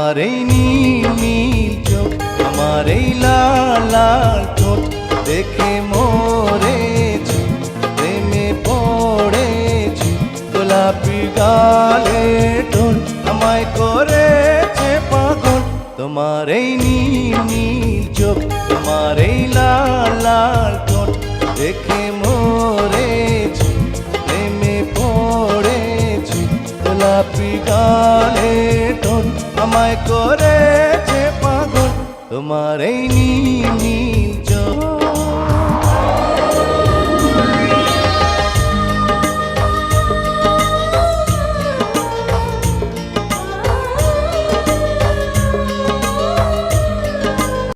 তোমার এই নীল নীল চোখ, তোমার এই লাল লাল ঠোঁট দেখে মরেছি, প্রেমে পড়েছি। গোলাপি গালে টোন আমায় করেছে পাগল। তোমার এই নীল নীল চোখ, তোমার এই লাল লাল ঠোঁট দেখে মরেছি, প্রেমে পড়েছি। গোলাপি গালে টোন আমায় করেছে পাগল। তোমার এই নীল নীল